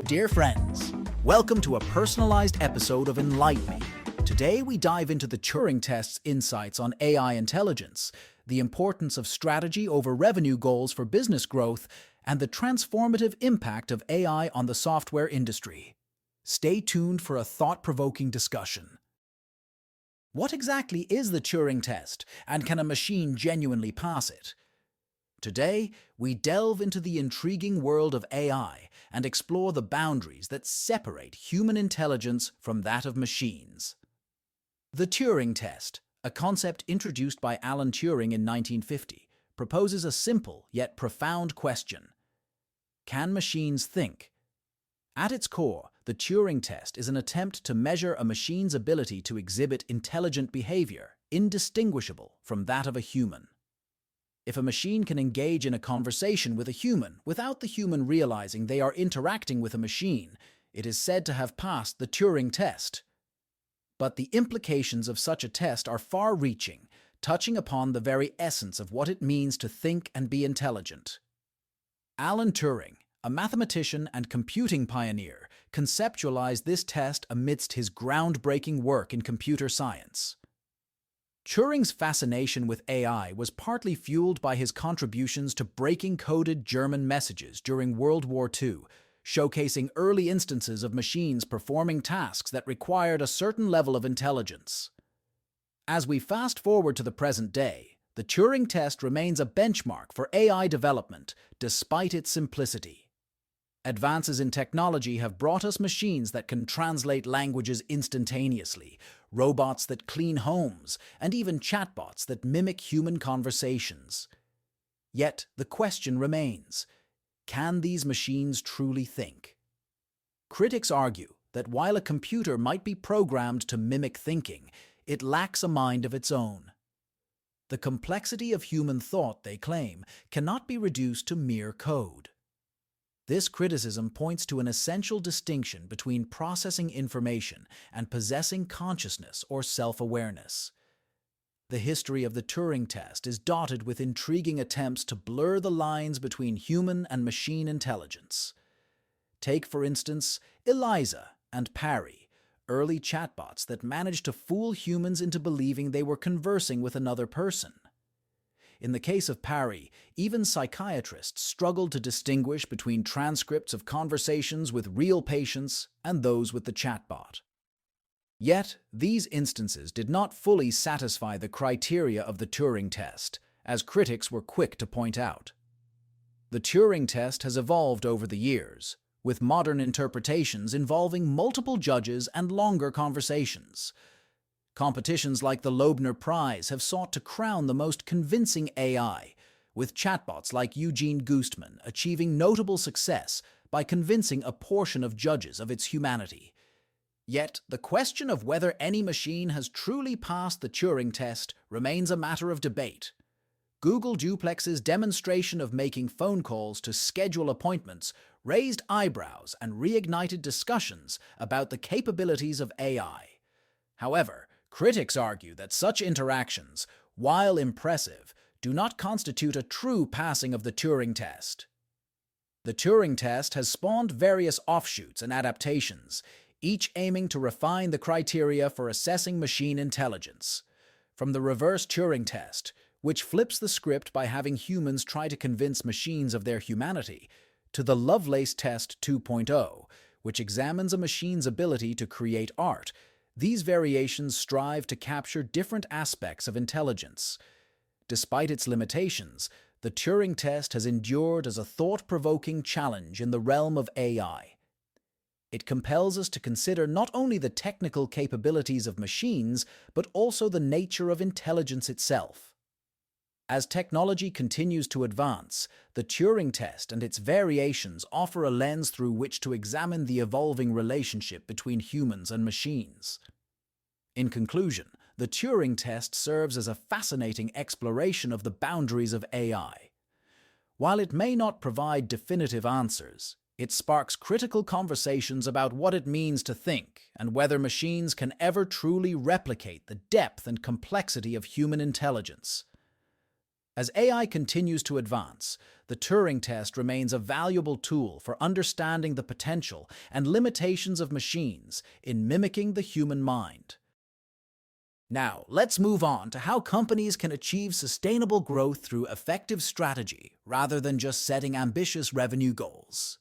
Dear friends, welcome to a personalized episode of Enlighten Me. Today we dive into the Turing test's insights on AI intelligence, the importance of strategy over revenue goals for business growth, and the transformative impact of AI on the software industry. Stay tuned for a thought-provoking discussion. What exactly is the Turing test, and can a machine genuinely pass it? Today, we delve into the intriguing world of AI and explore the boundaries that separate human intelligence from that of machines. The Turing test, a concept introduced by Alan Turing in 1950, proposes a simple yet profound question. Can machines think? At its core, the Turing test is an attempt to measure a machine's ability to exhibit intelligent behavior, indistinguishable from that of a human. If a machine can engage in a conversation with a human without the human realizing they are interacting with a machine, it is said to have passed the Turing test. But the implications of such a test are far-reaching, touching upon the very essence of what it means to think and be intelligent. Alan Turing, a mathematician and computing pioneer, conceptualized this test amidst his groundbreaking work in computer science. Turing's fascination with AI was partly fueled by his contributions to breaking coded German messages during World War II, showcasing early instances of machines performing tasks that required a certain level of intelligence. As we fast forward to the present day, the Turing test remains a benchmark for AI development, despite its simplicity. Advances in technology have brought us machines that can translate languages instantaneously, robots that clean homes, and even chatbots that mimic human conversations. Yet, the question remains, can these machines truly think? Critics argue that while a computer might be programmed to mimic thinking, it lacks a mind of its own. The complexity of human thought, they claim, cannot be reduced to mere code. This criticism points to an essential distinction between processing information and possessing consciousness or self-awareness. The history of the Turing test is dotted with intriguing attempts to blur the lines between human and machine intelligence. Take, for instance, Eliza and Parry, early chatbots that managed to fool humans into believing they were conversing with another person. In the case of Parry, even psychiatrists struggled to distinguish between transcripts of conversations with real patients and those with the chatbot. Yet, these instances did not fully satisfy the criteria of the Turing test, as critics were quick to point out. The Turing test has evolved over the years, with modern interpretations involving multiple judges and longer conversations. Competitions like the Loebner Prize have sought to crown the most convincing AI, with chatbots like Eugene Goostman achieving notable success by convincing a portion of judges of its humanity. Yet, the question of whether any machine has truly passed the Turing test remains a matter of debate. Google Duplex's demonstration of making phone calls to schedule appointments raised eyebrows and reignited discussions about the capabilities of AI. However, critics argue that such interactions, while impressive, do not constitute a true passing of the Turing test. The Turing test has spawned various offshoots and adaptations, each aiming to refine the criteria for assessing machine intelligence. From the reverse Turing test, which flips the script by having humans try to convince machines of their humanity, to the Lovelace test 2.0, which examines a machine's ability to create art. These variations strive to capture different aspects of intelligence. Despite its limitations, the Turing test has endured as a thought-provoking challenge in the realm of AI. It compels us to consider not only the technical capabilities of machines, but also the nature of intelligence itself. As technology continues to advance, the Turing test and its variations offer a lens through which to examine the evolving relationship between humans and machines. In conclusion, the Turing test serves as a fascinating exploration of the boundaries of AI. While it may not provide definitive answers, it sparks critical conversations about what it means to think and whether machines can ever truly replicate the depth and complexity of human intelligence. As AI continues to advance, the Turing test remains a valuable tool for understanding the potential and limitations of machines in mimicking the human mind. Now, let's move on to how companies can achieve sustainable growth through effective strategy rather than just setting ambitious revenue goals.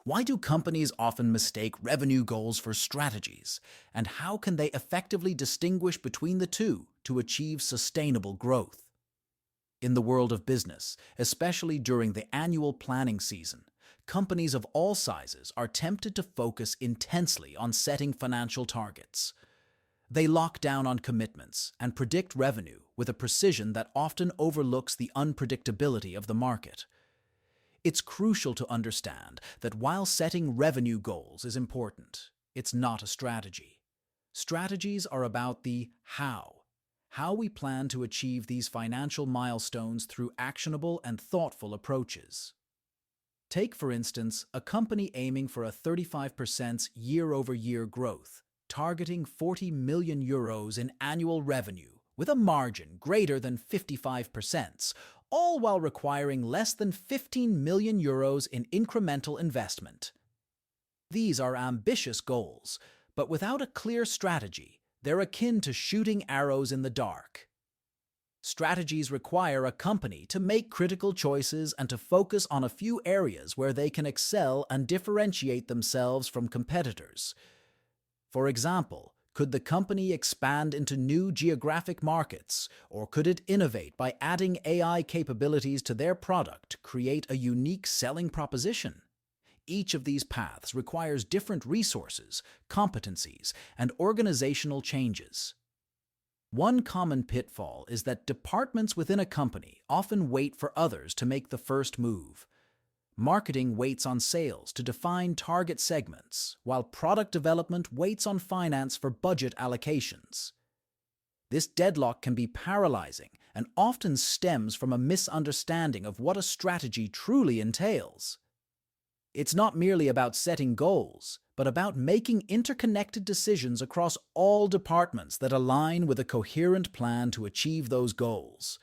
Why do companies often mistake revenue goals for strategies, and how can they effectively distinguish between the two to achieve sustainable growth? In the world of business, especially during the annual planning season, companies of all sizes are tempted to focus intensely on setting financial targets. They lock down on commitments and predict revenue with a precision that often overlooks the unpredictability of the market. It's crucial to understand that while setting revenue goals is important, it's not a strategy. Strategies are about the how we plan to achieve these financial milestones through actionable and thoughtful approaches. Take, for instance, a company aiming for a 35% year-over-year growth, targeting 40 million euros in annual revenue with a margin greater than 55%, all while requiring less than 15 million euros in incremental investment. These are ambitious goals, but without a clear strategy, they're akin to shooting arrows in the dark. Strategies require a company to make critical choices and to focus on a few areas where they can excel and differentiate themselves from competitors. For example, could the company expand into new geographic markets, or could it innovate by adding AI capabilities to their product to create a unique selling proposition? Each of these paths requires different resources, competencies, and organizational changes. One common pitfall is that departments within a company often wait for others to make the first move. Marketing waits on sales to define target segments, while product development waits on finance for budget allocations. This deadlock can be paralyzing and often stems from a misunderstanding of what a strategy truly entails. It's not merely about setting goals, but about making interconnected decisions across all departments that align with a coherent plan to achieve those goals.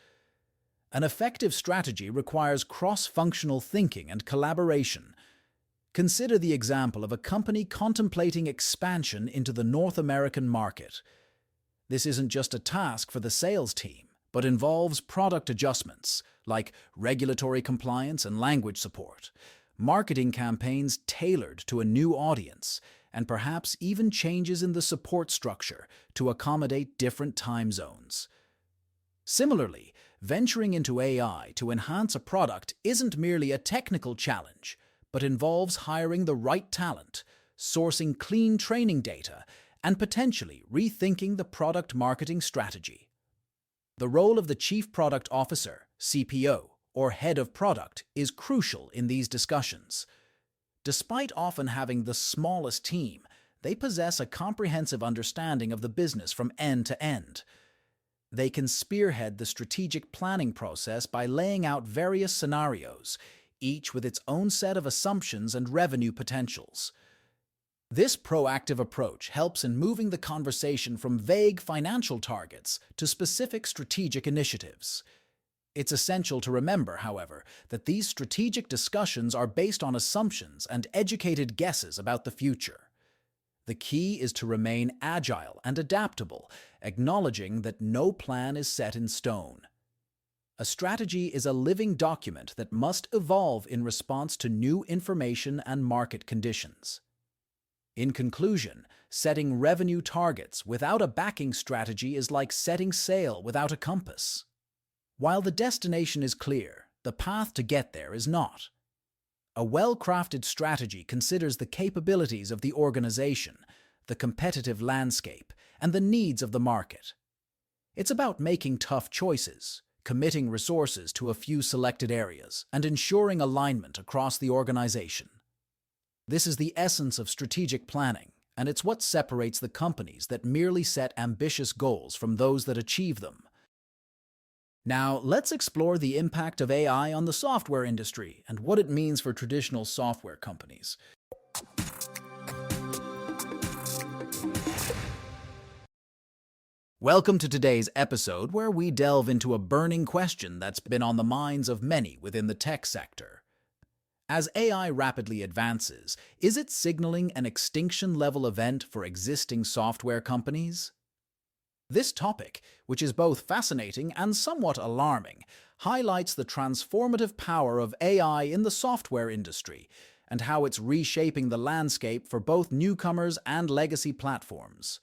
An effective strategy requires cross-functional thinking and collaboration. Consider the example of a company contemplating expansion into the North American market. This isn't just a task for the sales team, but involves product adjustments, like regulatory compliance and language support, marketing campaigns tailored to a new audience, and perhaps even changes in the support structure to accommodate different time zones. Similarly, venturing into AI to enhance a product isn't merely a technical challenge, but involves hiring the right talent, sourcing clean training data, and potentially rethinking the product marketing strategy. The role of the Chief Product Officer, CPO, or Head of Product is crucial in these discussions. Despite often having the smallest team, they possess a comprehensive understanding of the business from end to end. They can spearhead the strategic planning process by laying out various scenarios, each with its own set of assumptions and revenue potentials. This proactive approach helps in moving the conversation from vague financial targets to specific strategic initiatives. It's essential to remember, however, that these strategic discussions are based on assumptions and educated guesses about the future. The key is to remain agile and adaptable, acknowledging that no plan is set in stone. A strategy is a living document that must evolve in response to new information and market conditions. In conclusion, setting revenue targets without a backing strategy is like setting sail without a compass. While the destination is clear, the path to get there is not. A well-crafted strategy considers the capabilities of the organization, the competitive landscape, and the needs of the market. It's about making tough choices, committing resources to a few selected areas, and ensuring alignment across the organization. This is the essence of strategic planning, and it's what separates the companies that merely set ambitious goals from those that achieve them. Now, let's explore the impact of AI on the software industry and what it means for traditional software companies. Welcome to today's episode where we delve into a burning question that's been on the minds of many within the tech sector. As AI rapidly advances, is it signaling an extinction-level event for existing software companies? This topic, which is both fascinating and somewhat alarming, highlights the transformative power of AI in the software industry and how it's reshaping the landscape for both newcomers and legacy platforms.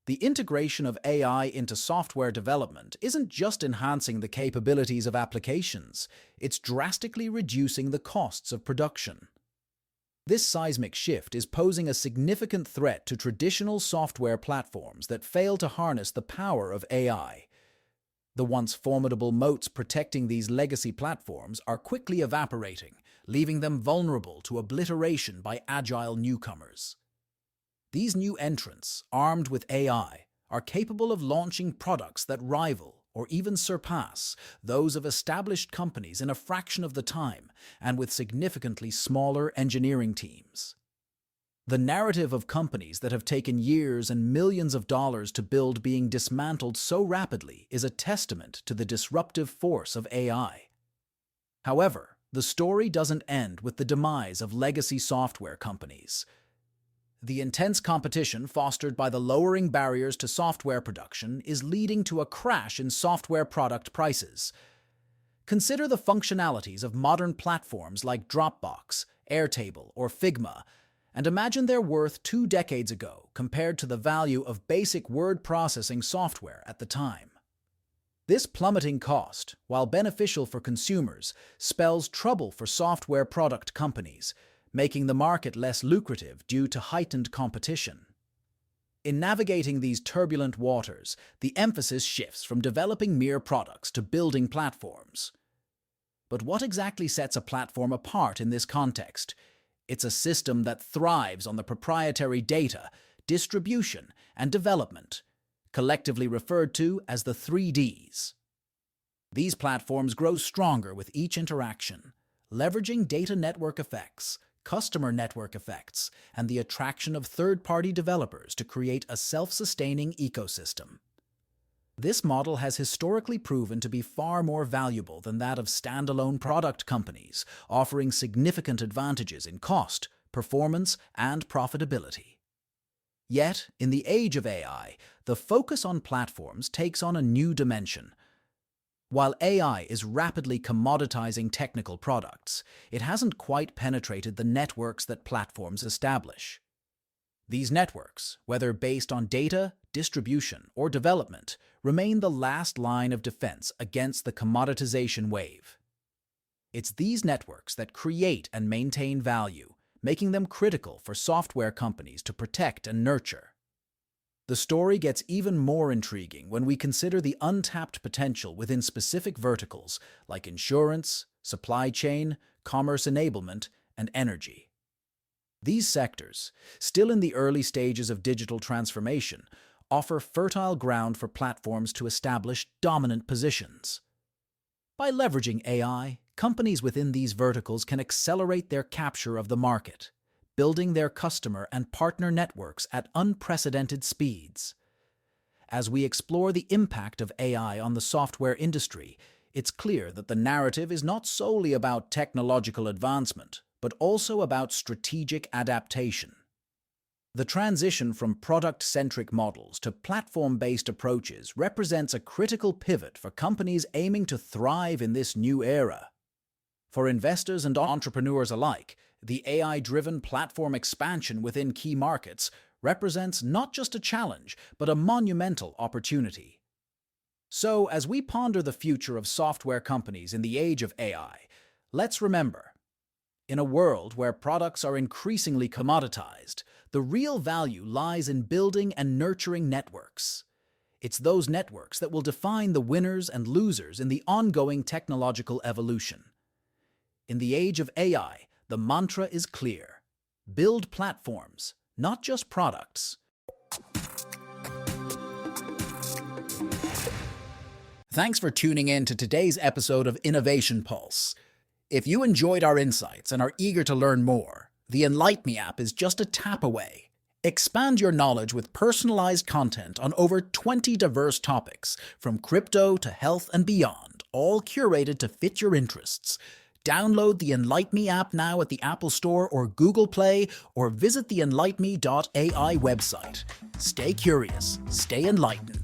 The integration of AI into software development isn't just enhancing the capabilities of applications, it's drastically reducing the costs of production. This seismic shift is posing a significant threat to traditional software platforms that fail to harness the power of AI. The once formidable moats protecting these legacy platforms are quickly evaporating, leaving them vulnerable to obliteration by agile newcomers. These new entrants, armed with AI, are capable of launching products that rival or even surpass those of established companies in a fraction of the time and with significantly smaller engineering teams. The narrative of companies that have taken years and millions of dollars to build being dismantled so rapidly is a testament to the disruptive force of AI. However, the story doesn't end with the demise of legacy software companies. The intense competition fostered by the lowering barriers to software production is leading to a crash in software product prices. Consider the functionalities of modern platforms like Dropbox, Airtable, or Figma, and imagine their worth 2 decades ago compared to the value of basic word processing software at the time. This plummeting cost, while beneficial for consumers, spells trouble for software product companies, making the market less lucrative due to heightened competition. In navigating these turbulent waters, the emphasis shifts from developing mere products to building platforms. But what exactly sets a platform apart in this context? It's a system that thrives on the proprietary data, distribution, and development, collectively referred to as the 3Ds. These platforms grow stronger with each interaction, leveraging data network effects, customer network effects, and the attraction of third-party developers to create a self-sustaining ecosystem. This model has historically proven to be far more valuable than that of standalone product companies, offering significant advantages in cost, performance, and profitability. Yet, in the age of AI, the focus on platforms takes on a new dimension. While AI is rapidly commoditizing technical products, it hasn't quite penetrated the networks that platforms establish. These networks, whether based on data, distribution, or development, remain the last line of defense against the commoditization wave. It's these networks that create and maintain value, making them critical for software companies to protect and nurture. The story gets even more intriguing when we consider the untapped potential within specific verticals like insurance, supply chain, commerce enablement, and energy. These sectors, still in the early stages of digital transformation, offer fertile ground for platforms to establish dominant positions. By leveraging AI, companies within these verticals can accelerate their capture of the market, building their customer and partner networks at unprecedented speeds. As we explore the impact of AI on the software industry, it's clear that the narrative is not solely about technological advancement, but also about strategic adaptation. The transition from product-centric models to platform-based approaches represents a critical pivot for companies aiming to thrive in this new era. For investors and entrepreneurs alike, the AI-driven platform expansion within key markets represents not just a challenge, but a monumental opportunity. So, as we ponder the future of software companies in the age of AI, let's remember, in a world where products are increasingly commoditized, the real value lies in building and nurturing networks. It's those networks that will define the winners and losers in the ongoing technological evolution. In the age of AI, the mantra is clear: build platforms, not just products. Thanks for tuning in to today's episode of Innovation Pulse. If you enjoyed our insights and are eager to learn more, the Enlight Me app is just a tap away. Expand your knowledge with personalized content on over 20 diverse topics, from crypto to health and beyond, all curated to fit your interests. Download the Enlight Me app now at the Apple Store or Google Play, or visit the enlightme.ai website. Stay curious, stay enlightened.